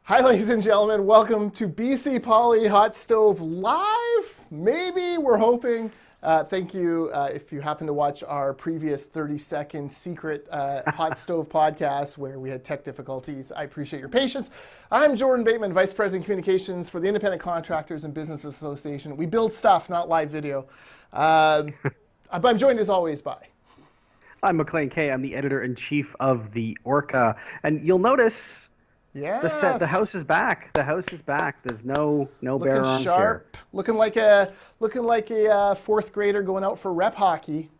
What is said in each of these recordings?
Hi, ladies and gentlemen. Welcome to BC Poly Hot Stove Live. Maybe we're hoping. Thank you if you happen to watch our previous 30-second secret Hot Stove podcast where we had tech difficulties. I appreciate your patience. I'm Jordan Bateman, Vice President Communications for the Independent Contractors and Business Association. We build stuff, not live video. But I'm joined as always by... I'm Maclean K. I'm the editor-in-chief of the Orca. And you'll notice... Yes. The house is back. The house is back. There's no bare arms sharp, here. Looking like a fourth grader going out for rep hockey.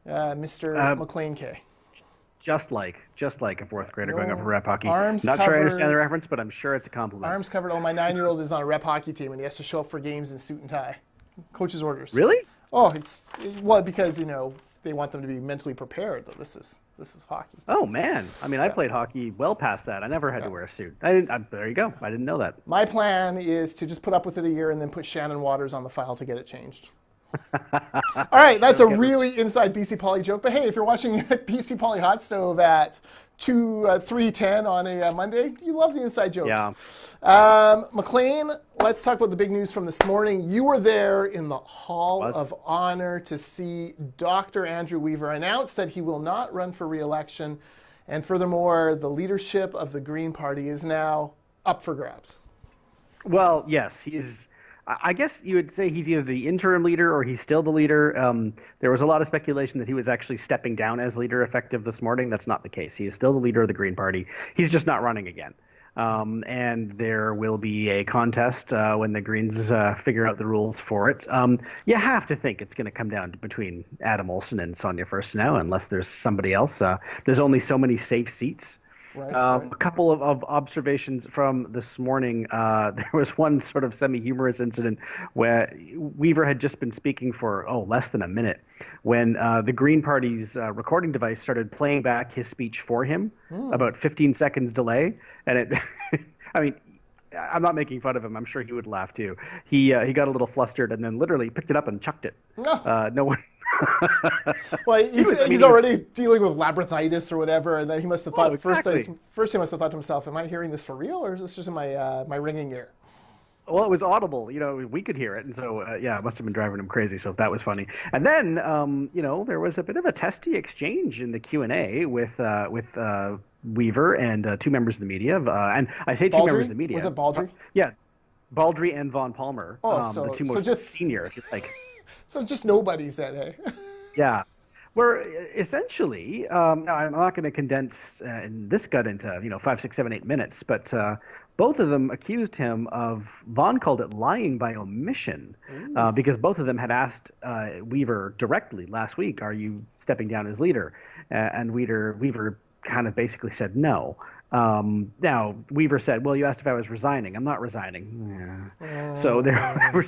Mr. Maclean K. Just like a fourth grader going out for rep hockey. Arms Not covered, sure I understand the reference, but I'm sure it's a compliment. Arms covered. Oh, my 9-year-old is on a rep hockey team, and he has to show up for games in suit and tie. Coach's orders. Really? Oh, because they want them to be mentally prepared that this is hockey. Oh man, I played hockey well past that. I never had to wear a suit. There you go. I didn't know that. My plan is to just put up with it a year and then put Shannon Waters on the file to get it changed. All right, that's a really inside BC Poly joke. But hey, if you're watching BC Poly Hot Stove at 3:10 on a Monday, you love the inside jokes. Yeah. Maclean, let's talk about the big news from this morning. You were there in the Hall of Honor to see Dr. Andrew Weaver announce that he will not run for re-election. And furthermore, the leadership of the Green Party is now up for grabs. Well, yes, I guess you would say he's either the interim leader or he's still the leader. There was a lot of speculation that he was actually stepping down as leader effective this morning. That's not the case. He is still the leader of the Green Party. He's just not running again. And there will be a contest when the Greens figure out the rules for it. You have to think it's going to come down between Adam Olsen and Sonia Furstenau, unless there's somebody else. There's only so many safe seats. Right. A couple of observations from this morning. There was one sort of semi-humorous incident where Weaver had just been speaking for less than a minute when the Green Party's recording device started playing back his speech for him, about 15 seconds delay, and it I'm not making fun of him. I'm sure he would laugh too. He got a little flustered and then literally picked it up and chucked it. No one. Well, he's already dealing with labyrinthitis or whatever, and then he must have thought exactly. first he must have thought to himself, "Am I hearing this for real, or is this just in my ringing ear?" Well, it was audible. We could hear it, and so it must have been driving him crazy. So that was funny. And then there was a bit of a testy exchange in the Q&A with Weaver and two members of the media. And I say two members of the media. Was it Baldry? Yeah, Baldry and Von Palmer. The two most senior, if you like. So just nobodies then, eh? Yeah. Where essentially, now I'm not going to condense this gut into 5, 6, 7, 8 minutes, but both of them accused him of, Von called it lying by omission, because both of them had asked Weaver directly last week, "Are you stepping down as leader?" And Weaver kind of basically said no. Now Weaver said, "Well, you asked if I was resigning. I'm not resigning." Yeah. So there were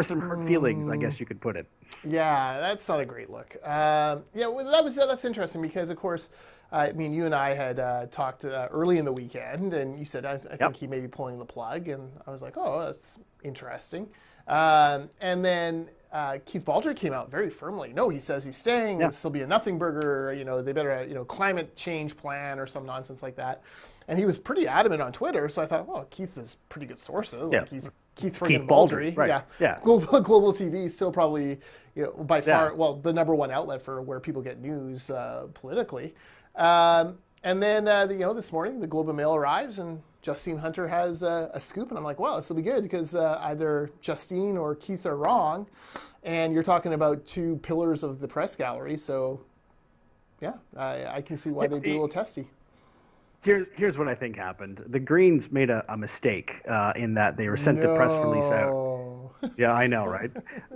some hurt feelings, I guess you could put it. Yeah, that's not a great look. That's interesting because, of course, you and I had talked early in the weekend, and you said I think he may be pulling the plug, and I was like, "Oh, that's interesting." And then Keith Baldry came out very firmly. No, he says he's staying. This will be a nothing burger. They better, climate change plan or some nonsense like that. And he was pretty adamant on Twitter. So I thought, well, Keith is pretty good sources. Yeah. Like he's Keith friggin' Baldry. Right. Yeah. Global TV is still probably, by far, the number one outlet for where people get news politically. And then, this morning, the Globe and Mail arrives and Justine Hunter has a scoop, and I'm like, wow, this will be good because either Justine or Keith are wrong, and you're talking about two pillars of the press gallery, so yeah, I can see why they'd be a little testy. Here's what I think happened. The Greens made a mistake in that they were sent the press release out. Yeah, I know, right?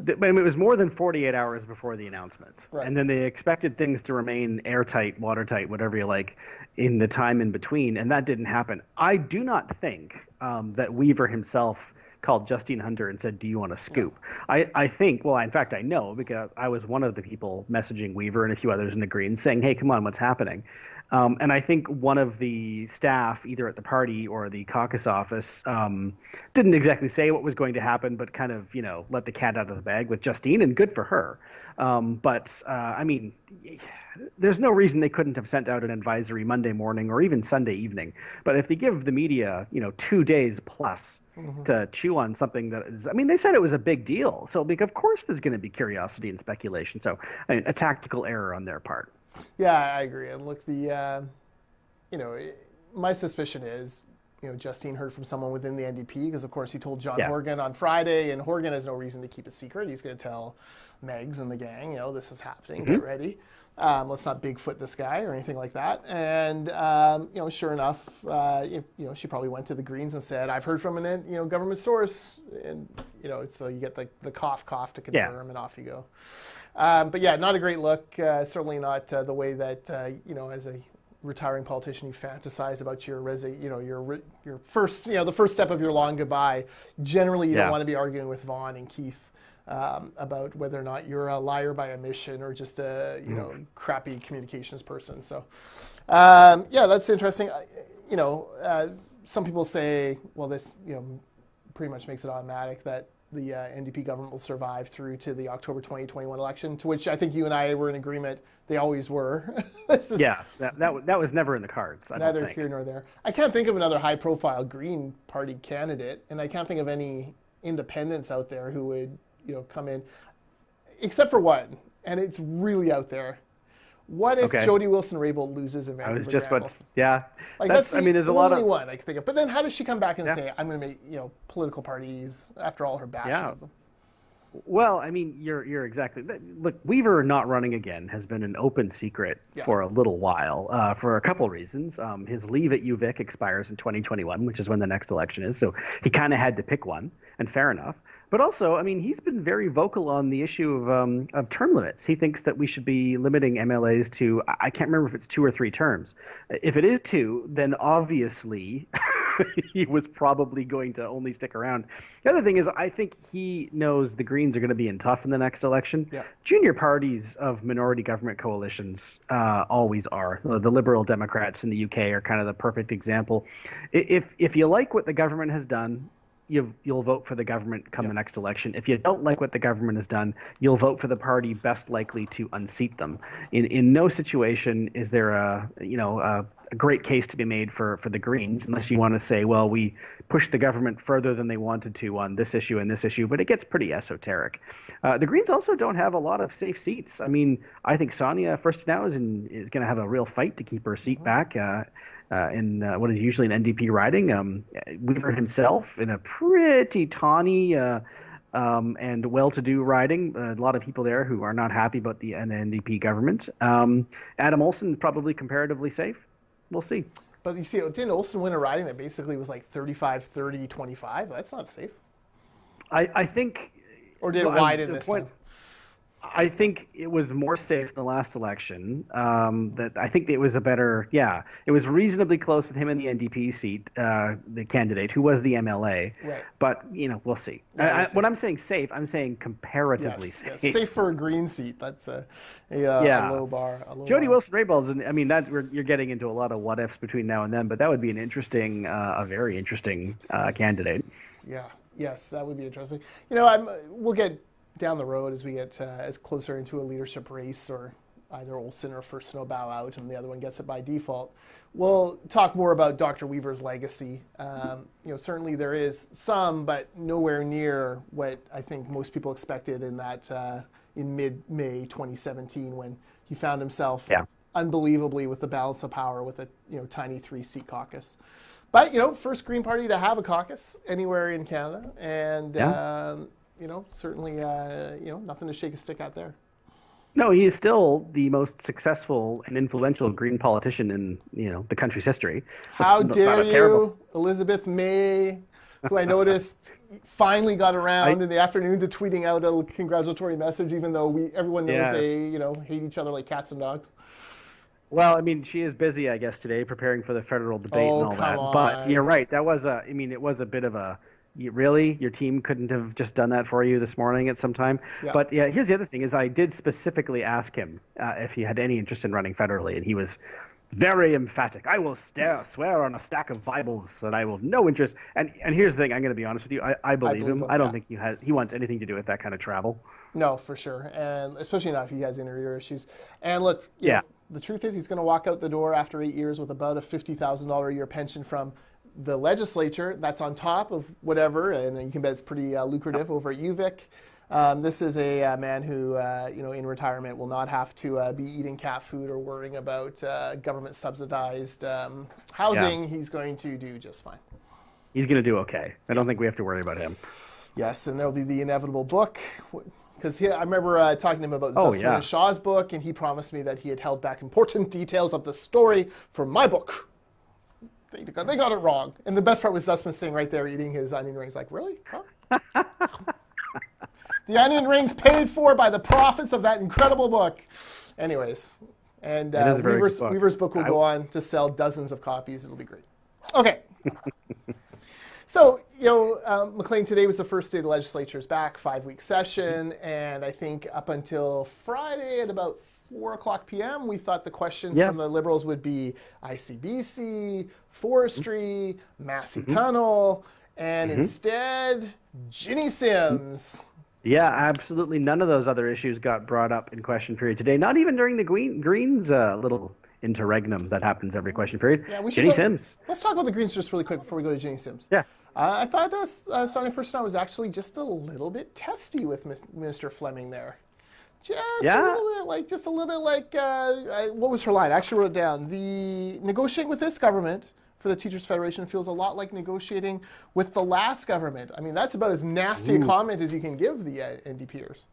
It was more than 48 hours before the announcement. Right. And then they expected things to remain airtight, watertight, whatever you like, in the time in between, and that didn't happen. I do not think that Weaver himself called Justine Hunter and said, "Do you want a scoop?" Yeah. I think, in fact, I know because I was one of the people messaging Weaver and a few others in the Greens saying, "Hey, come on, what's happening?" And I think one of the staff, either at the party or the caucus office, didn't exactly say what was going to happen, but kind of, let the cat out of the bag with Justine, and good for her. I mean, there's no reason they couldn't have sent out an advisory Monday morning or even Sunday evening. But if they give the media, 2 days plus to chew on something that is, I mean, they said it was a big deal. So, of course, there's going to be curiosity and speculation. So, I mean, a tactical error on their part. Yeah, I agree. And look, my suspicion is, Justine heard from someone within the NDP because, of course, he told John Horgan on Friday, and Horgan has no reason to keep it secret. He's going to tell Megs and the gang, this is happening. Get ready. Let's not Bigfoot this guy or anything like that. And, sure enough, she probably went to the Greens and said, I've heard from an, government source. And, so you get the cough to confirm, and off you go. But yeah, not a great look. Certainly not the way that, as a retiring politician, you fantasize about your your first, the first step of your long goodbye. Generally, you don't want to be arguing with Vaughn and Keith about whether or not you're a liar by omission or just a crappy communications person. So that's interesting. Some people say, well, this pretty much makes it automatic that the NDP government will survive through to the October 2021 election, to which I think you and I were in agreement they always were. That was never in the cards. Neither here nor there. I can't think of another high-profile Green Party candidate, and I can't think of any independents out there who would come in, except for one, and it's really out there. What if Jody Wilson-Raybould loses in Vancouver? I was just about to, that's there's the a lot only of one I can think of. But then how does she come back and say, I'm going to make, political parties after all her bashing of them? Well, I mean, you're exactly. Look, Weaver not running again has been an open secret for a little while, for a couple reasons. His leave at UVic expires in 2021, which is when the next election is. So he kind of had to pick one, and fair enough. But also, I mean, he's been very vocal on the issue of term limits. He thinks that we should be limiting MLAs to, I can't remember if it's 2 or 3 terms. If it is 2, then obviously he was probably going to only stick around. The other thing is, I think he knows the Greens are going to be in tough in the next election. Yeah. Junior parties of minority government coalitions always are. The Liberal Democrats in the UK are kind of the perfect example. If you like what the government has done, you'll vote for the government come the next election. If you don't like what the government has done, you'll vote for the party best likely to unseat them. In no situation is there a great case to be made for the Greens, unless you want to say, well, we pushed the government further than they wanted to on this issue and this issue, but it gets pretty esoteric. The Greens also don't have a lot of safe seats. I mean, I think Sonia Furstenau is going to have a real fight to keep her seat back. In what is usually an NDP riding. Weaver himself in a pretty tawny and well-to-do riding. A lot of people there who are not happy about the NDP government. Adam Olsen probably comparatively safe. We'll see. But you see, didn't Olsen win a riding that basically was like 35-30-25? That's not safe. I think... Or did it widen this time? I think it was more safe in the last election. That I think it was a better, it was reasonably close with him in the NDP seat, the candidate who was the MLA. Right. But we'll see. When I'm saying safe, I'm saying comparatively safe. Yes. Safe for a Green seat. That's a low bar. Jody Wilson-Raybould, I mean, you're getting into a lot of what ifs between now and then, but that would be an interesting, a very interesting candidate. Yeah. Yes, that would be interesting. We'll get down the road as we get as closer into a leadership race, or either Olsen or Furstenau bow out and the other one gets it by default. We'll talk more about Dr. Weaver's legacy. Certainly there is some, but nowhere near what I think most people expected in that in mid-May 2017 when he found himself unbelievably with the balance of power with a tiny 3-seat caucus. But first Green Party to have a caucus anywhere in Canada, and certainly, nothing to shake a stick at there. No, he is still the most successful and influential Green politician in, the country's history. How dare you, Elizabeth May, who I noticed finally got around in the afternoon to tweeting out a congratulatory message, even though everyone knows they, hate each other like cats and dogs. Well, I mean, she is busy, I guess, today preparing for the federal debate and all that. But you're right. That was it was a bit of a, really? Your team couldn't have just done that for you this morning at some time? Yeah. But here's the other thing is I did specifically ask him if he had any interest in running federally, and he was very emphatic. I will swear on a stack of Bibles that I will have no interest. And here's the thing. I'm going to be honest with you. I believe him. I don't think he wants anything to do with that kind of travel. No, for sure, and especially not if he has inner ear issues. And look, you know, the truth is he's going to walk out the door after 8 years with about a $50,000 a year pension from the legislature. That's on top of whatever, and you can bet it's pretty lucrative over at UVic. This is a man who, you know, in retirement will not have to be eating cat food or worrying about government subsidized housing. He's going to do just fine. He's going to do okay. I don't think we have to worry about him. Yes, and there'll be the inevitable book. Because I remember talking to him about Zussman and Shaw's book, and he promised me that he had held back important details of the story for my book. They got it wrong. And the best part was Zussman sitting right there eating his onion rings like, really? Huh? The onion rings paid for by the profits of that incredible book. Anyways, and Weaver's book will go on to sell dozens of copies. It'll be great. Okay. So, you know, Maclean, today was the first day the legislature is back, 5-week session, and I think up until Friday at about 4 o'clock p.m., we thought the questions from the Liberals would be ICBC, forestry, Massey Tunnel, and instead, Jinny Sims. Yeah, absolutely none of those other issues got brought up in question period today, not even during the Greens little interregnum that happens every question period. Yeah, Jinny Sims. Let's talk about the Greens just really quick before we go to Jinny Sims. Yeah. I thought Sonny First was actually just a little bit testy with Minister Fleming there. Just a little bit like, what was her line? I actually wrote it down. The negotiating with this government for the Teachers Federation feels a lot like negotiating with the last government. I mean, that's about as nasty a comment as you can give the NDPers.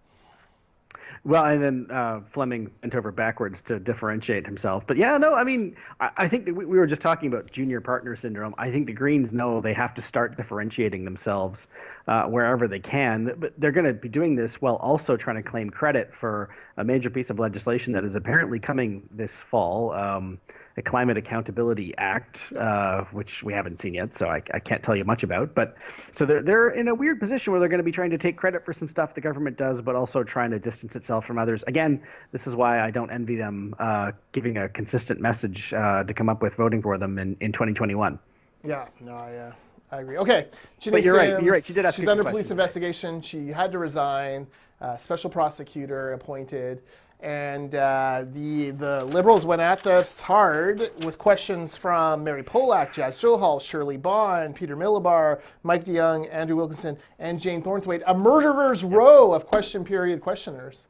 Well, and then Fleming bent over backwards to differentiate himself. But yeah, no, I mean, I think that we were just talking about junior partner syndrome. I think the Greens know they have to start differentiating themselves wherever they can. But they're going to be doing this while also trying to claim credit for a major piece of legislation that is apparently coming this fall. The Climate Accountability Act, which we haven't seen yet, so I can't tell you much about. But so they're in a weird position where they're going to be trying to take credit for some stuff the government does, but also trying to distance itself from others. Again, this is why I don't envy them giving a consistent message to come up with voting for them in 2021. Yeah, no, I agree. Okay, Jinny but you're Sims, right. She did ask. She's under police investigation. She had to resign. Special prosecutor appointed. And the Liberals went at this hard with questions from Mary Polak, Jazz Johal, Shirley Bond, Peter Millibar, Mike DeYoung, Andrew Wilkinson, and Jane Thornthwaite, a murderer's row of question period questioners.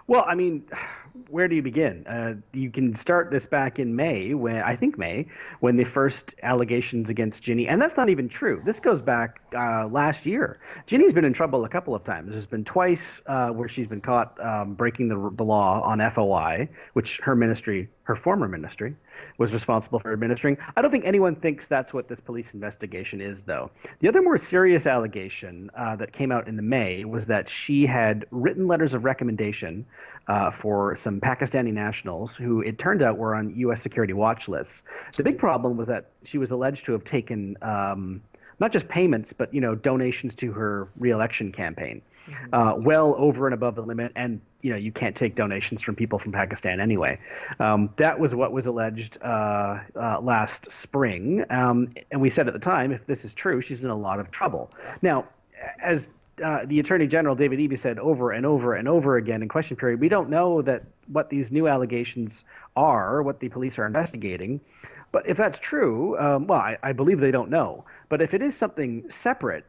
Well, I mean, where do you begin? You can start this back in May, when the first allegations against Jinny, and that's not even true. This goes back last year. Jinny's been in trouble a couple of times. There's been twice where she's been caught breaking the law on FOI, which her former ministry, was responsible for administering. I don't think anyone thinks that's what this police investigation is, though. The other more serious allegation that came out in the May was that she had written letters of recommendation for some Pakistani nationals who it turned out were on U.S. security watch lists. The big problem was that she was alleged to have taken not just payments, but donations to her re-election campaign, well over and above the limit. And you can't take donations from people from Pakistan anyway. That was what was alleged last spring, and we said at the time, if this is true, she's in a lot of trouble. Now, as the Attorney General, David Eby, said over and over and over again in question period, we don't know what these new allegations are, what the police are investigating. But if that's true, I believe they don't know. But if it is something separate,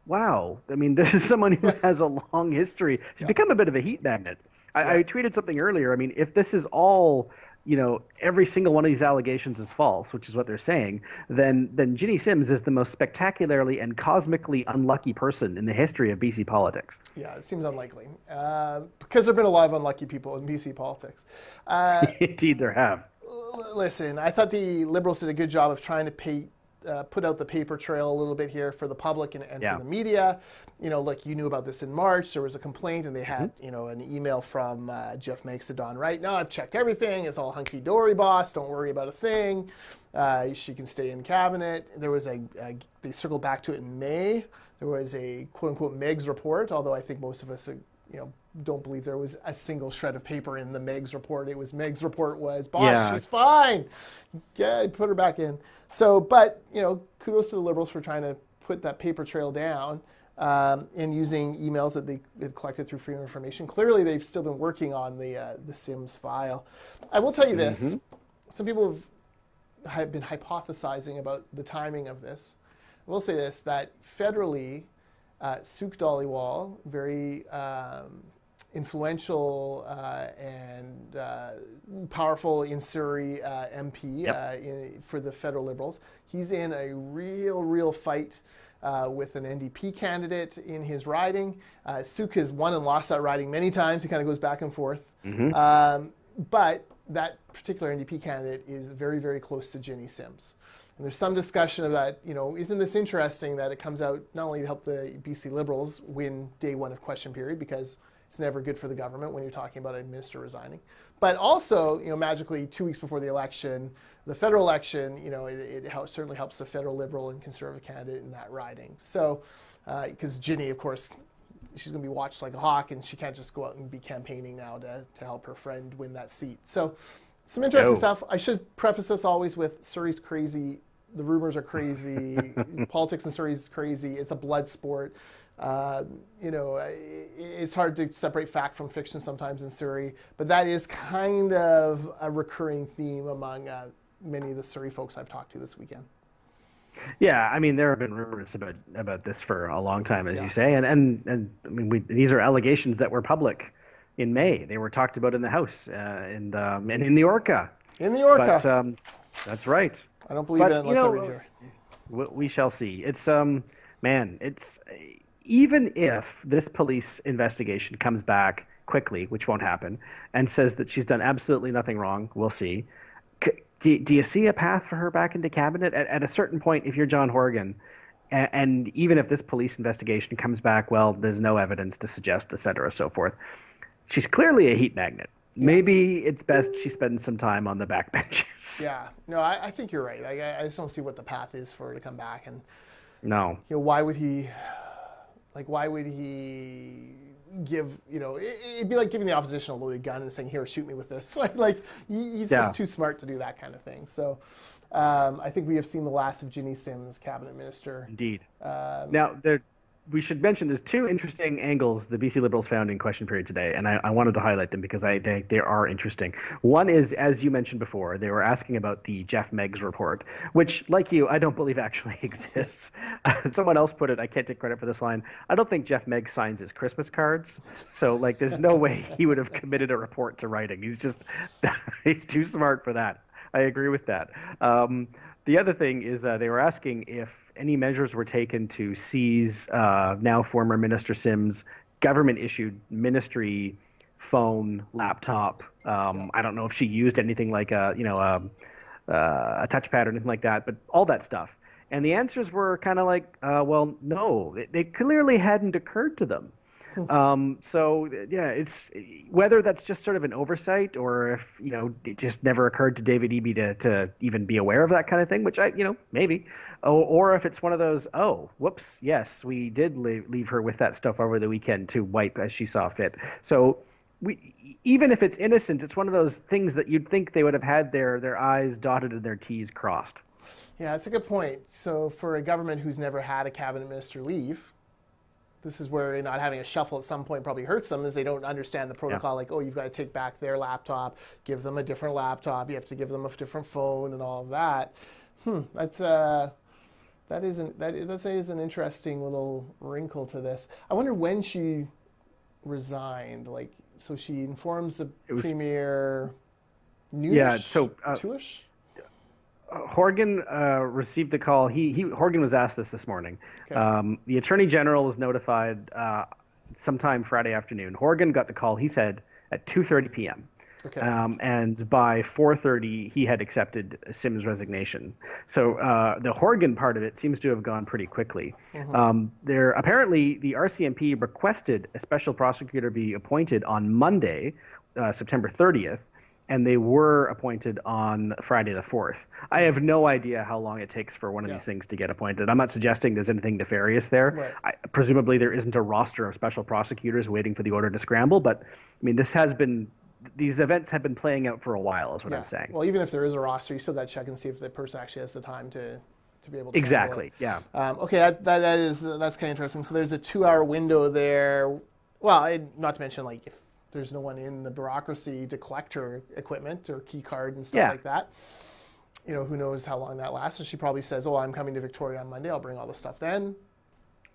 wow. I mean, this is someone who has a long history. She's become a bit of a heat magnet. I tweeted something earlier. I mean, if this is all, every single one of these allegations is false, which is what they're saying, then Jinny Sims is the most spectacularly and cosmically unlucky person in the history of BC politics. Yeah, it seems unlikely. Because there have been a lot of unlucky people in BC politics. Indeed, there have. Listen, I thought the Liberals did a good job of trying to put out the paper trail a little bit here for the public and for the media. Look, you knew about this in March. There was a complaint, and they had, an email from Jeff Makes to Don Wright. No, I've checked everything. It's all hunky-dory, boss. Don't worry about a thing. She can stay in cabinet. There was they circled back to it in May. There was a quote-unquote Meg's report, although I think most of us don't believe there was a single shred of paper in the Meg's report. It was Meg's report was, boss, Yeah. she's fine. Yeah, put her back in. So, but, kudos to the Liberals for trying to put that paper trail down and using emails that they had collected through Freedom of Information. Clearly, they've still been working on the Sims file. I will tell you this. Some people have been hypothesizing about the timing of this. I will say this, that federally, Sukh Dhaliwal, very influential and powerful in Surrey MP for the federal Liberals. He's in a real fight with an NDP candidate in his riding. Sukh has won and lost that riding many times. He kind of goes back and forth. But that particular NDP candidate is very close to Jinny Sims. And there's some discussion of that, isn't this interesting that it comes out not only to help the BC Liberals win day one of question period, because it's never good for the government when you're talking about a minister resigning, but also, magically 2 weeks before the election, the federal election, it certainly helps the federal Liberal and Conservative candidate in that riding. So, because Jinny, of course, she's going to be watched like a hawk, and she can't just go out and be campaigning now to help her friend win that seat. So, some interesting stuff. I should preface this always with Surrey's crazy. The rumors are crazy. Politics in Surrey is crazy. It's a blood sport. It's hard to separate fact from fiction sometimes in Surrey, but that is kind of a recurring theme among many of the Surrey folks I've talked to this weekend. Yeah, I mean, there have been rumors about this for a long time, as you say, and I mean, these are allegations that were public in May. They were talked about in the House and in the Orca. In the Orca. But, that's right. I don't believe it unless I read here. We shall see. It's it's even if this police investigation comes back quickly, which won't happen, and says that she's done absolutely nothing wrong, we'll see. Do you see a path for her back into cabinet? At a certain point, if you're John Horgan, and even if this police investigation comes back, well, there's no evidence to suggest, et cetera, so forth, she's clearly a heat magnet. Maybe it's best she spends some time on the backbenches. Yeah, no, I think you're right. I just don't see what the path is for her to come back. And no, why would he give? It'd be like giving the opposition a loaded gun and saying, "Here, shoot me with this." He's just too smart to do that kind of thing. So, I think we have seen the last of Jinny Sims, cabinet minister. Indeed. Now we should mention there's two interesting angles the BC Liberals found in question period today, and I wanted to highlight them because they are interesting. One is, as you mentioned before, they were asking about the Jeff Meggs report, which, like you, I don't believe actually exists. Someone else put it, I can't take credit for this line, I don't think Jeff Meggs signs his Christmas cards, so there's no way he would have committed a report to writing. He's too smart for that. I agree with that. The other thing is they were asking if any measures were taken to seize now former Minister Sims' government-issued ministry phone, laptop. I don't know if she used anything like a touchpad or anything like that, but all that stuff. And the answers were kind of like, well, no, they clearly hadn't occurred to them. So yeah, it's whether that's just sort of an oversight or if, it just never occurred to David Eby to even be aware of that kind of thing, which maybe, or if it's one of those, oh, whoops, yes, we did leave her with that stuff over the weekend to wipe as she saw fit. So even if it's innocent, it's one of those things that you'd think they would have had their I's dotted and their T's crossed. Yeah, that's a good point. So for a government who's never had a cabinet minister leave, this is where not having a shuffle at some point probably hurts them, is they don't understand the protocol. Like, oh, you've got to take back their laptop, give them a different laptop, you have to give them a different phone and all of that. That is an interesting little wrinkle to this. I wonder when she resigned. So she informs the premier noonish? Yeah, so two-ish? Horgan received the call. Horgan was asked this morning. Okay. The Attorney General was notified sometime Friday afternoon. Horgan got the call, he said, at 2:30 p.m. Okay. And by 4:30, he had accepted Sims' resignation. So the Horgan part of it seems to have gone pretty quickly. Mm-hmm. Apparently, the RCMP requested a special prosecutor be appointed on Monday, September 30th, and they were appointed on Friday the 4th. I have no idea how long it takes for one of these things to get appointed. I'm not suggesting there's anything nefarious there. Right. Presumably there isn't a roster of special prosecutors waiting for the order to scramble, but I mean, these events have been playing out for a while, is what I'm saying. Well, even if there is a roster, you still got to check and see if the person actually has the time to be able to exactly. Yeah. Okay, that's kind of interesting. So there's a 2-hour window there. Well, not to mention like if there's no one in the bureaucracy to collect her equipment or key card and stuff like that. You know, who knows how long that lasts. So she probably says, "Oh, I'm coming to Victoria on Monday. I'll bring all the stuff then."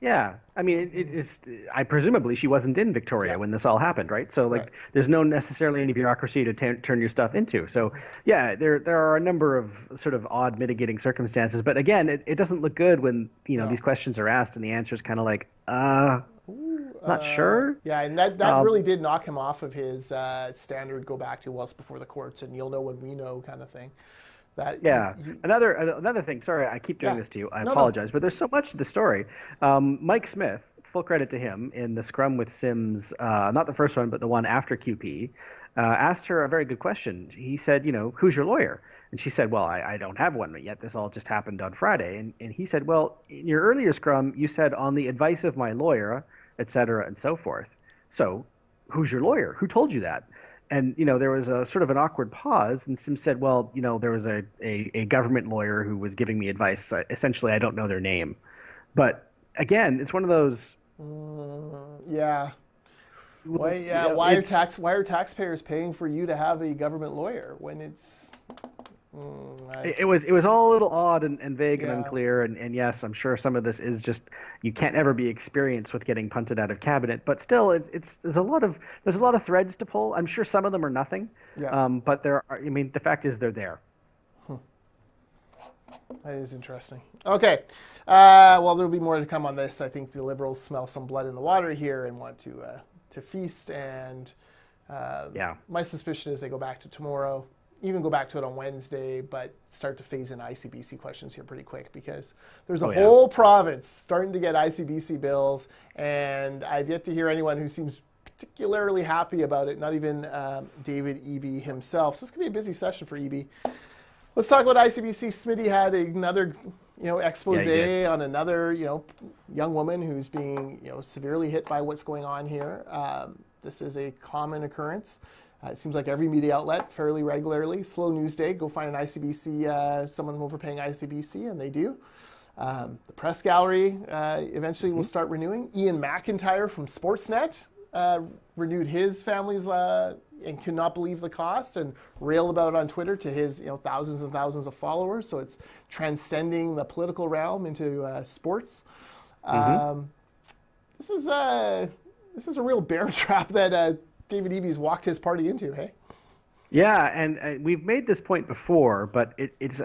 Yeah, I mean, it is. I presumably she wasn't in Victoria when this all happened, right? So like, there's no necessarily any bureaucracy to turn your stuff into. So yeah, there are a number of sort of odd mitigating circumstances, but again, it doesn't look good when these questions are asked and the answer is kind of like, not sure. Yeah, and that really did knock him off of his standard go back to well, it's before the courts and you'll know when we know kind of thing. Another thing. Sorry, I keep doing this to you. I apologize, but there's so much to the story. Mike Smith, full credit to him, in the scrum with Sims, not the first one, but the one after QP, asked her a very good question. He said, who's your lawyer? And she said, well, I don't have one yet. This all just happened on Friday. And he said, well, in your earlier scrum, you said on the advice of my lawyer, et cetera, and so forth. So who's your lawyer? Who told you that? And, there was a sort of an awkward pause, and Sims said, well, there was a government lawyer who was giving me advice. So essentially, I don't know their name. But again, it's one of those... Why are taxpayers paying for you to have a government lawyer when it's... It was all a little odd and vague and unclear, and yes, I'm sure some of this is just you can't ever be experienced with getting punted out of cabinet, but still, there's a lot of threads to pull. I'm sure some of them are nothing, but the fact is they're there. That is interesting. Okay, well, there'll be more to come on this. I think the Liberals smell some blood in the water here and want to feast, and my suspicion is they go back to tomorrow. Even go back to it on Wednesday, but start to phase in ICBC questions here pretty quick because there's a whole province starting to get ICBC bills, and I've yet to hear anyone who seems particularly happy about it, not even David Eby himself. So this could be a busy session for Eby. Let's talk about ICBC. Smitty had another expose on another young woman who's being severely hit by what's going on here. This is a common occurrence. It seems like every media outlet fairly regularly. Slow news day, go find an ICBC, someone overpaying ICBC, and they do. The press gallery eventually will start renewing. Ian McIntyre from Sportsnet renewed his family's and could not believe the cost and railed about it on Twitter to his thousands and thousands of followers. So it's transcending the political realm into sports. This is a real bear trap that David Eby's walked his party into, hey? Yeah, and we've made this point before, but it's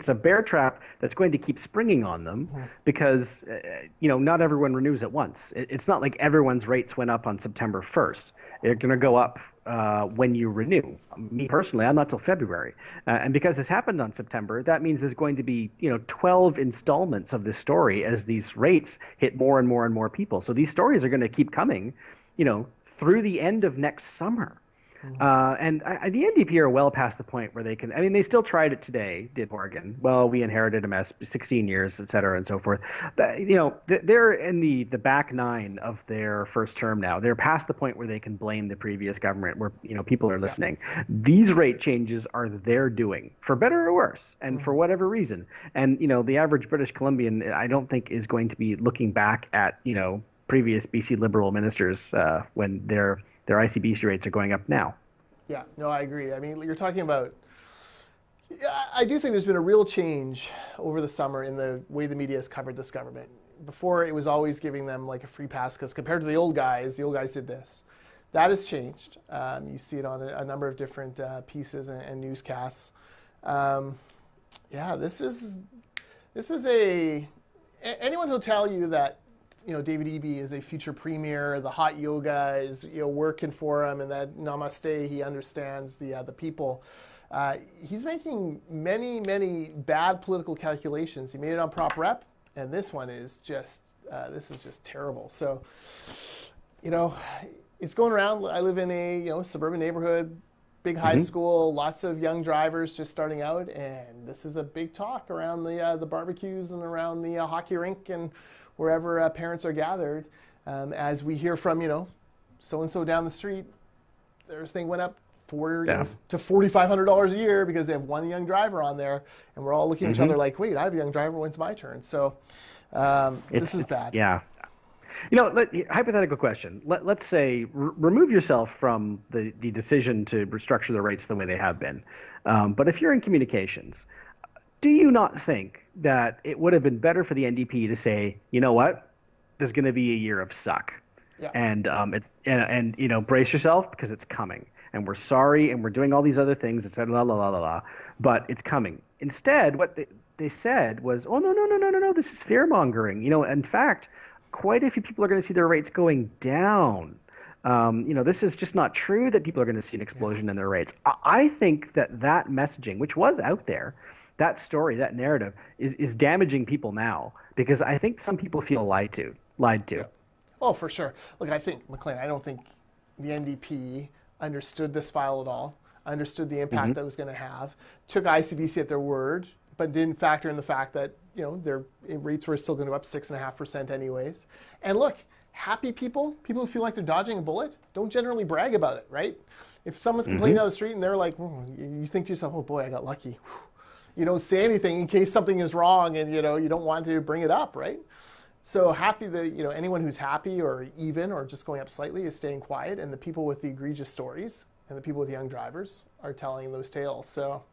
a bear trap that's going to keep springing on them because not everyone renews at once. It's not like everyone's rates went up on September 1st. They're going to go up when you renew. Me personally, I'm not till February, and because this happened on September, that means there's going to be 12 installments of this story as these rates hit more and more and more people. So these stories are going to keep coming, through the end of next summer. And the NDP are well past the point where they can, they still tried it today, did Oregon. Well, we inherited a mess, 16 years, et cetera, and so forth. They're in the back nine of their first term now. They're past the point where they can blame the previous government, where, people are listening. These rate changes are their doing, for better or worse, and for whatever reason. And, the average British Columbian, I don't think is going to be looking back at, previous BC Liberal ministers when their ICBC rates are going up now. Yeah, no, I agree. You're talking about... I do think there's been a real change over the summer in the way the media has covered this government. Before, it was always giving them like a free pass because compared to the old guys did this. That has changed. You see it on a number of different pieces and newscasts. This is anyone who'll tell you that David Eby is a future premier, the hot yoga is working for him, and that namaste, he understands the people. He's making many, many bad political calculations. He made it on Prop Rep, and this one is just terrible. So, it's going around. I live in a suburban neighborhood. big high school, lots of young drivers just starting out, and this is a big talk around the barbecues and around the hockey rink and wherever parents are gathered. As we hear from, so-and-so down the street, their thing went up to $4,500 a year because they have one young driver on there, and we're all looking at each other like, wait, I have a young driver, when's my turn? So this is bad. Yeah. Hypothetical question. Let's say remove yourself from the decision to restructure the rates the way they have been. But if you're in communications, do you not think that it would have been better for the NDP to say, you know what, there's going to be a year of suck, and brace yourself because it's coming, and we're sorry, and we're doing all these other things, et cetera, but it's coming. Instead, what they said was, oh no, this is fear mongering. In fact, quite a few people are going to see their rates going down. This is just not true that people are going to see an explosion in their rates. I think that messaging, which was out there, that story, that narrative, is damaging people now because I think some people feel lied to. Yeah. Oh, for sure. Look, I think, Maclean, I don't think the NDP understood this file at all, understood the impact that it was going to have, took ICBC at their word, but didn't factor in the fact that their rates were still going to go up 6.5% anyways. And look, happy people who feel like they're dodging a bullet, don't generally brag about it, right? If someone's complaining down the street and they're like, you think to yourself, oh boy, I got lucky. You don't say anything in case something is wrong, and you don't want to bring it up, right? So happy that anyone who's happy or even or just going up slightly is staying quiet, and the people with the egregious stories and the people with young drivers are telling those tales. So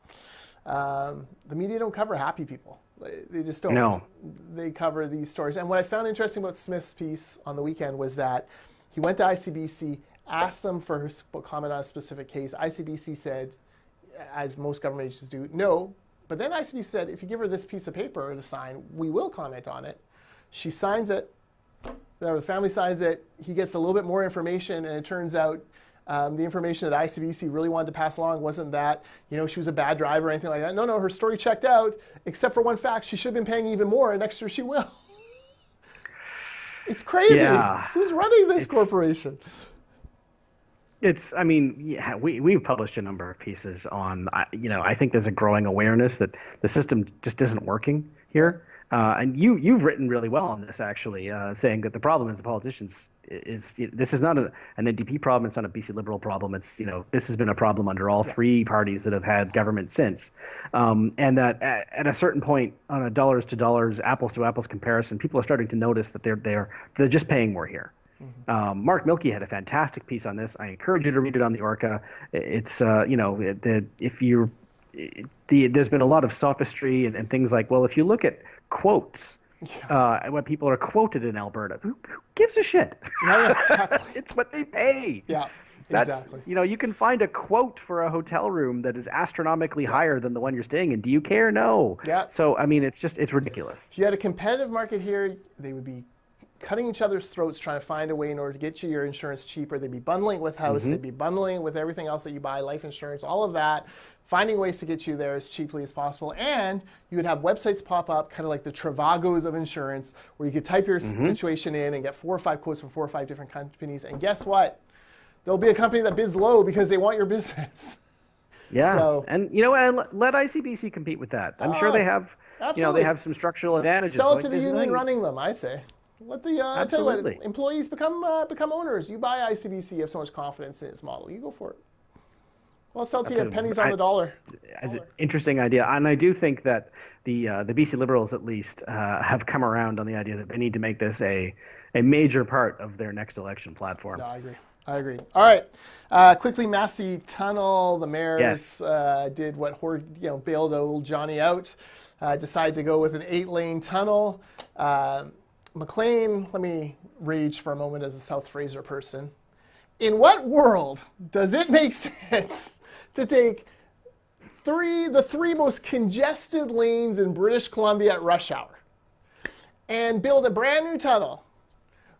the media don't cover happy people. They just don't. No. They cover these stories. And what I found interesting about Smith's piece on the weekend was that he went to ICBC, asked them for his comment on a specific case. ICBC said, as most government agencies do, no. But then ICBC said, if you give her this piece of paper to sign, we will comment on it. She signs it, the family signs it, he gets a little bit more information, and it turns out the information that ICBC really wanted to pass along wasn't that, she was a bad driver or anything like that. No, her story checked out, except for one fact, she should have been paying even more, and next year she will. It's crazy. Yeah. Who's running this corporation? We've published a number of pieces on, I think there's a growing awareness that the system just isn't working here. And you've written really well on this, actually, saying that the problem is the politicians this is not an NDP problem. It's not a BC Liberal problem. It's this has been a problem under all three parties that have had government since, and that at a certain point on a dollars to dollars, apples to apples comparison, people are starting to notice that they're just paying more here. Mark Milkey had a fantastic piece on this. I encourage you to read it on the Orca. It's there's been a lot of sophistry and things like, well, if you look at quotes, when people are quoted in Alberta, who gives a shit? Yeah, exactly. It's what they pay. Yeah, exactly. You can find a quote for a hotel room that is astronomically higher than the one you're staying in. Do you care? No. Yeah. So, it's ridiculous. If you had a competitive market here, they would be cutting each other's throats trying to find a way in order to get you your insurance cheaper. They'd be bundling with house. They'd be bundling with everything else that you buy, life insurance, all of that, finding ways to get you there as cheaply as possible. And you would have websites pop up, kind of like the Travagos of insurance, where you could type your situation in and get 4 or 5 quotes from 4 or 5 different companies. And guess what? There'll be a company that bids low because they want your business. Yeah. So, and let ICBC compete with that. I'm sure they have. Absolutely. They have some structural advantages. Sell it to the union running them, I say. Let the tell you what, employees become owners. You buy ICBC, you have so much confidence in its model. You go for it. Well, sell to you at pennies on the dollar. It's an interesting idea, and I do think that the BC Liberals at least have come around on the idea that they need to make this a major part of their next election platform. No, I agree. All right, quickly, Massey Tunnel. The mayors did what bailed old Johnny out. Decided to go with an 8-lane tunnel. Maclean, let me rage for a moment as a South Fraser person. In what world does it make sense to take the three most congested lanes in British Columbia at rush hour and build a brand new tunnel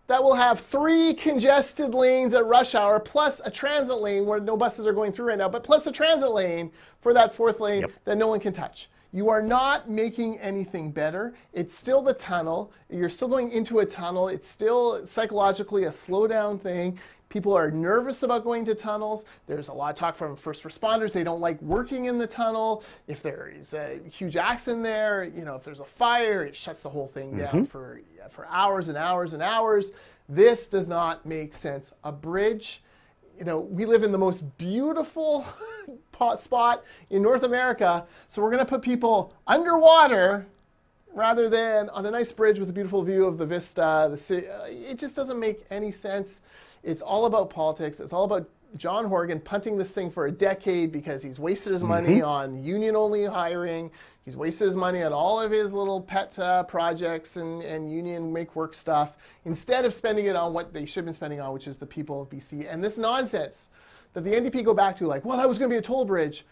that will have 3 congested lanes at rush hour plus a transit lane where no buses are going through right now, but plus a transit lane for that 4th lane that no one can touch? You are not making anything better. It's still the tunnel. You're still going into a tunnel. It's still psychologically a slow down thing. People are nervous about going to tunnels. There's a lot of talk from first responders. They don't like working in the tunnel. If there is a huge accident there, if there's a fire, it shuts the whole thing down for hours and hours and hours. This does not make sense. A bridge, we live in the most beautiful spot in North America, so we're going to put people underwater rather than on a nice bridge with a beautiful view of the vista, the city. It just doesn't make any sense. It's all about politics. It's all about John Horgan punting this thing for a decade because he's wasted his money on union-only hiring. He's wasted his money on all of his little pet projects and union make-work stuff instead of spending it on what they should have been spending on, which is the people of BC. And this nonsense that the NDP go back to, like, well, that was going to be a toll bridge.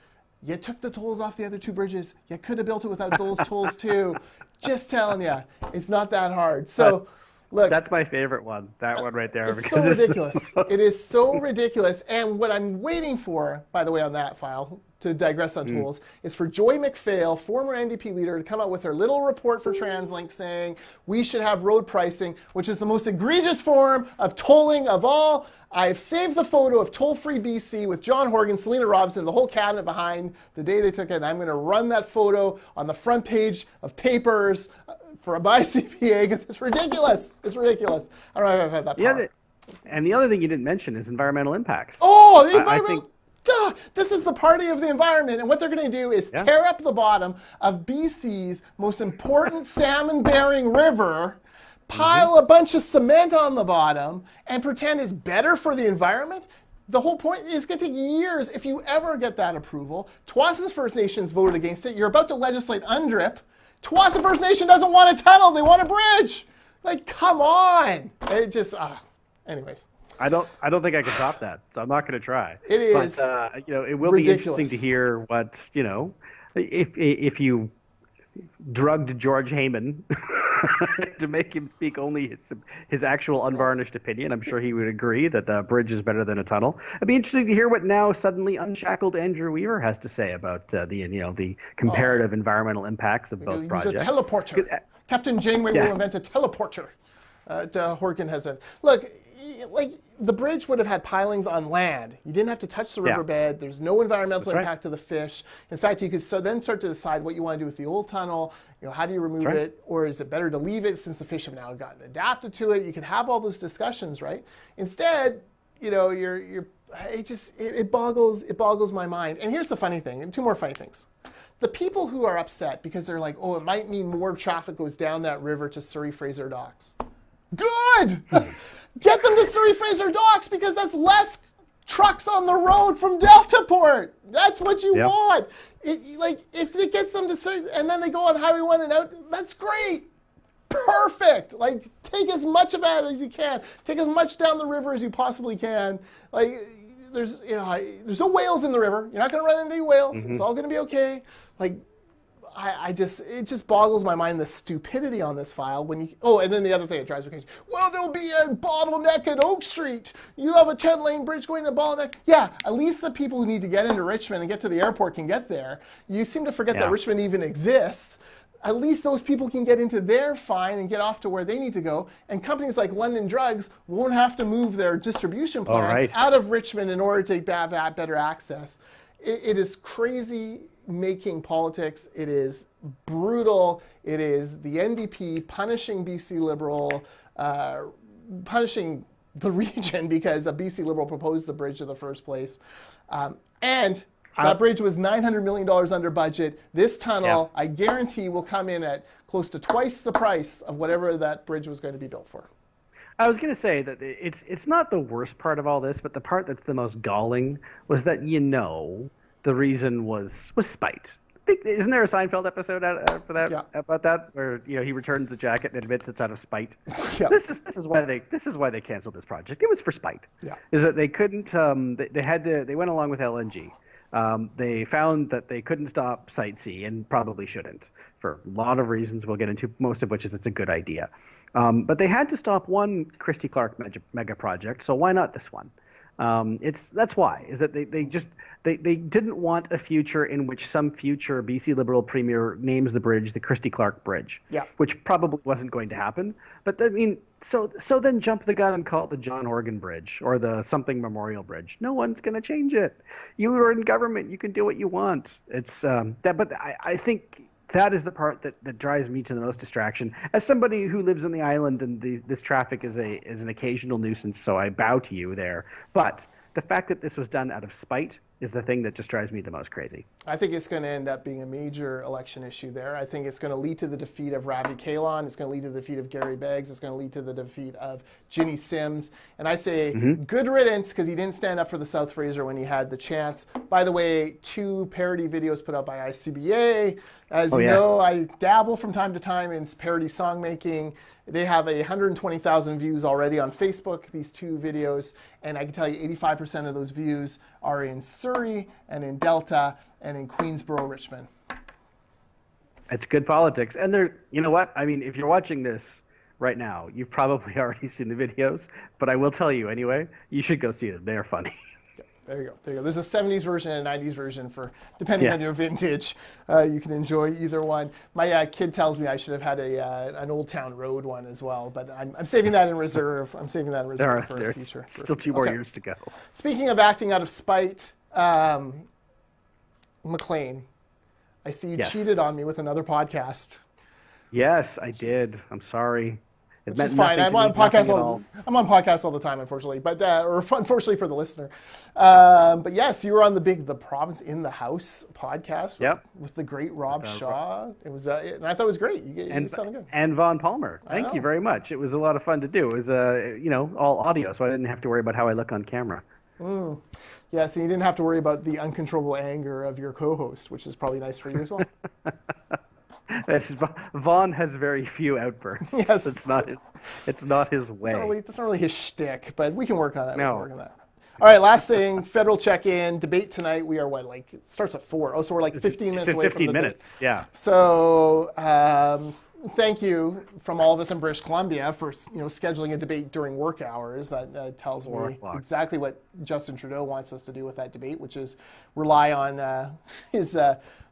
You took the tolls off the other two bridges. You could have built it without those tolls too. Just telling you, it's not that hard. So, look, that's my favorite one. That one right there. It's so ridiculous. It is so ridiculous. And what I'm waiting for, by the way, on that file, to digress on tools, is for Joy McPhail, former NDP leader, to come out with her little report for TransLink saying we should have road pricing, which is the most egregious form of tolling of all. I've saved the photo of toll-free BC with John Horgan, Selena Robson, the whole cabinet behind the day they took it. And I'm going to run that photo on the front page of papers for my CPA because it's ridiculous. It's ridiculous. I don't know if I've had that power. And the other thing you didn't mention is environmental impacts. Oh, the environmental. This is the party of the environment, and what they're going to do is tear up the bottom of BC's most important salmon-bearing river, pile a bunch of cement on the bottom, and pretend it's better for the environment. The whole point is going to take years if you ever get that approval. Tsawwassen First Nations voted against it. You're about to legislate UNDRIP. Tsawwassen First Nation doesn't want a tunnel. They want a bridge. Like, come on. It just, anyways. I don't think I can top that, so I'm not going to try. It is, but it will ridiculous. be interesting to hear what if you drugged George Heyman to make him speak only his actual unvarnished opinion. I'm sure he would agree that the bridge is better than a tunnel. It'd be interesting to hear what now suddenly unshackled Andrew Weaver has to say about the comparative environmental impacts of both projects. He's a teleporter. Captain Janeway will invent a teleporter. Horgan has a look. Like the bridge would have had pilings on land. You didn't have to touch the riverbed. There's no environmental impact to the fish. In fact, you could then start to decide what you want to do with the old tunnel. How do you remove it, or is it better to leave it since the fish have now gotten adapted to it? You can have all those discussions, right? Instead, it boggles my mind. And here's the funny thing, and two more funny things. The people who are upset because they're like, oh, it might mean more traffic goes down that river to Surrey Fraser Docks. Good! Get them to Surrey Fraser Docks because that's less trucks on the road from Deltaport. That's what you want. If it gets them to Surrey and then they go on Highway 1 and out, that's great. Perfect. Like, take as much of that as you can. Take as much down the river as you possibly can. Like, there's no whales in the river. You're not going to run into any whales. It's all going to be okay. Like, it just boggles my mind, the stupidity on this file. And then the other thing that drives me crazy. Well, there'll be a bottleneck at Oak Street. You have a 10-lane bridge going to bottleneck. Yeah, at least the people who need to get into Richmond and get to the airport can get there. You seem to forget that Richmond even exists. At least those people can get into there fine and get off to where they need to go. And companies like London Drugs won't have to move their distribution plants out of Richmond in order to have better access. It is crazy making politics. It is brutal. It is the NDP punishing BC Liberal, punishing the region because a BC Liberal proposed the bridge in the first place. And that bridge was $900 million under budget. This tunnel, I guarantee, will come in at close to twice the price of whatever that bridge was going to be built for. I was going to say that it's not the worst part of all this, but the part that's the most galling was that the reason was spite. Isn't there a Seinfeld episode for that about that where he returns the jacket and admits it's out of spite? This is why they canceled this project. It was for spite. Is that they couldn't they went along with LNG. They found that they couldn't stop Site C and probably shouldn't for a lot of reasons we'll get into, most of which is it's a good idea. But they had to stop one Christy Clark mega project, so why not this one? That's why, is that they didn't want a future in which some future BC Liberal premier names the bridge the Christy Clark Bridge, Yeah. which probably wasn't going to happen. But I mean, so then jump the gun and call it the John Horgan Bridge or the something Memorial Bridge. No one's going to change it. You are in government. You can do what you want. It's that, but I think that is the part that drives me to the most distraction. As somebody who lives on the island, and this traffic is an occasional nuisance, so I bow to you there. But the fact that this was done out of spite is the thing that just drives me the most crazy. I think it's going to end up being a major election issue there. I think it's going to lead to the defeat of Ravi Kahlon. It's going to lead to the defeat of Gary Beggs. It's going to lead to the defeat of Jinny Sims. And I say good riddance, because he didn't stand up for the South Fraser when he had the chance. By the way, 2 parody videos put out by ICBA. As you know, I dabble from time to time in parody song making. They have 120,000 views already on Facebook, these 2 videos. And I can tell you 85% of those views are in Surrey and in Delta and in Queensborough, Richmond. It's good politics. And you know what? I mean, if you're watching this right now, you've probably already seen the videos. But I will tell you anyway, you should go see them. They're funny. There you go. There's a 70s version and a 90s version for, depending on your vintage. You can enjoy either one. My kid tells me I should have had an Old Town Road one as well, but I'm saving that in reserve. For the future. Still 2 more years to go. Speaking of acting out of spite, Maclean, I see you cheated on me with another podcast. Yes, I did. I'm sorry. Which is fine. I'm on podcasts all the time, unfortunately, but or unfortunately for the listener. But yes, you were on the Province in the House podcast with the great Rob Shaw. It was, and I thought it was great. You sounded good. And Vaughn Palmer. Thank you very much. It was a lot of fun to do. It was, all audio, so I didn't have to worry about how I look on camera. Yeah, so you didn't have to worry about the uncontrollable anger of your co-host, which is probably nice for you as well. Vaughn has very few outbursts. Yes. It's not his way. That's not really his shtick, but we can work on that. No. All right, last thing, federal check-in, debate tonight. We are it starts at 4. Oh, so we're 15 minutes away from the 15 minutes, yeah. So thank you from all of us in British Columbia for scheduling a debate during work hours. That tells me exactly what Justin Trudeau wants us to do with that debate, which is rely on his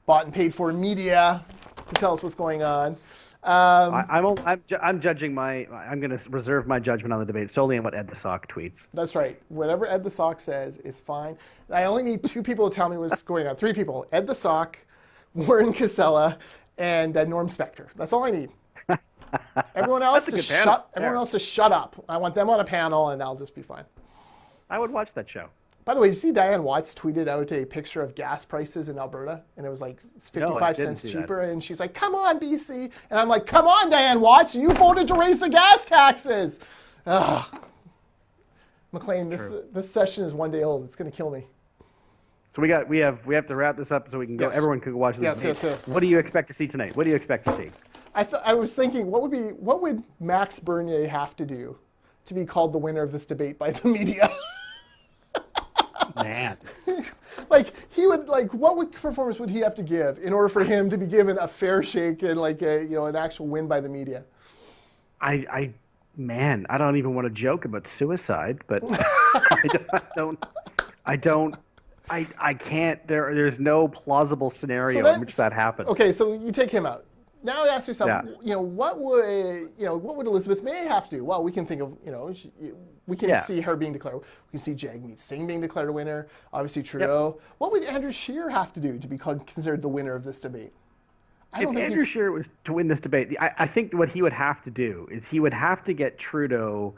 bought and paid for media to tell us what's going on. I'm judging I'm going to reserve my judgment on the debate solely on what Ed the Sock tweets. That's right. Whatever Ed the Sock says is fine. I only need 2 people to tell me what's going on. 3 people: Ed the Sock, Warren Casella, and Norm Spector. That's all I need. Everyone else to shut up. I want them on a panel, and I'll just be fine. I would watch that show. By the way, did you see Diane Watts tweeted out a picture of gas prices in Alberta? And it was 55 cents cheaper. And she's like, come on, BC. And I'm like, come on, Diane Watts. You voted to raise the gas taxes. Ugh. Maclean, this session is 1 day old. It's going to kill me. So we have to wrap this up so we can go. Yes. Everyone can go watch this. Yes. What do you expect to see tonight? What do you expect to see? I was thinking, what would Max Bernier have to do to be called the winner of this debate by the media? Man. What performance would he have to give in order for him to be given a fair shake and an actual win by the media? I don't even want to joke about suicide, but I can't. There's no plausible scenario in which that happens. Okay, so you take him out. Now ask yourself, what would Elizabeth May have to do? Well, we can think of, we can see her being declared. We can see Jagmeet Singh being declared a winner. Obviously Trudeau. Yep. What would Andrew Scheer have to do to be considered the winner of this debate? If Andrew Scheer was to win this debate, I think what he would have to do is he would have to get Trudeau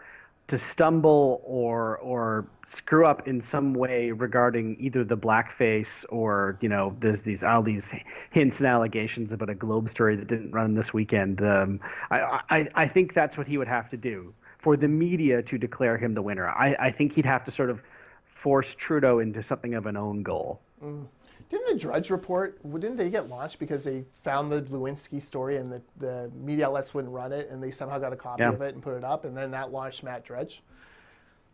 to stumble or screw up in some way regarding either the blackface or, there's all these hints and allegations about a Globe story that didn't run this weekend. I think that's what he would have to do for the media to declare him the winner. I think he'd have to sort of force Trudeau into something of an own goal. Didn't the Drudge Report, didn't they get launched because they found the Lewinsky story and the media outlets wouldn't run it and they somehow got a copy of it and put it up and then that launched Matt Drudge?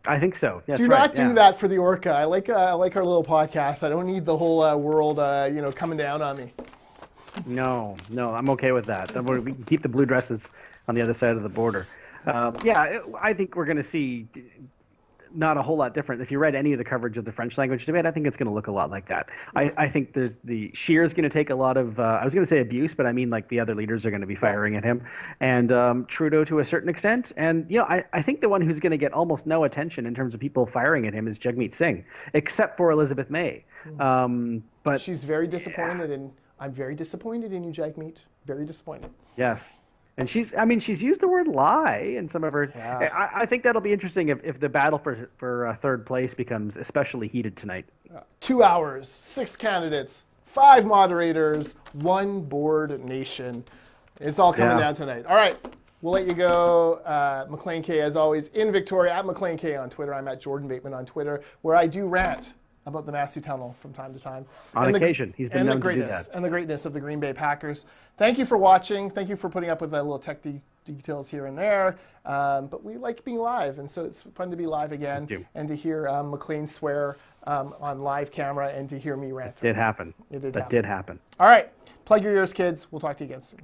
I think so. Do not do that for the Orca. I like our little podcast. I don't need the whole world, coming down on me. No, I'm okay with that. We can keep the blue dresses on the other side of the border. I think we're going to see not a whole lot different. If you read any of the coverage of the French language debate, I think it's going to look a lot like that. I think there's Scheer's going to take a lot of, I was going to say abuse, but I mean like the other leaders are going to be firing at him, and Trudeau to a certain extent. And, I think the one who's going to get almost no attention in terms of people firing at him is Jagmeet Singh, except for Elizabeth May. But she's very disappointed, and I'm very disappointed in you, Jagmeet. Very disappointed. Yes. And she's used the word lie in some of her. Yeah. I think that'll be interesting if the battle for third place becomes especially heated tonight. 2 hours, 6 candidates, 5 moderators, 1 board nation. It's all coming down tonight. All right, we'll let you go. Maclean K, as always, in Victoria, at Maclean K on Twitter. I'm at Jordan Bateman on Twitter, where I do rant about the Massey Tunnel from time to time. On occasion, he's been known to do that. And the greatness of the Green Bay Packers. Thank you for watching. Thank you for putting up with the little tech details here and there. But we like being live, and so it's fun to be live again and to hear Maclean swear on live camera and to hear me rant. It did happen. It did that happen. did happen. All right. Plug your ears, kids. We'll talk to you again soon.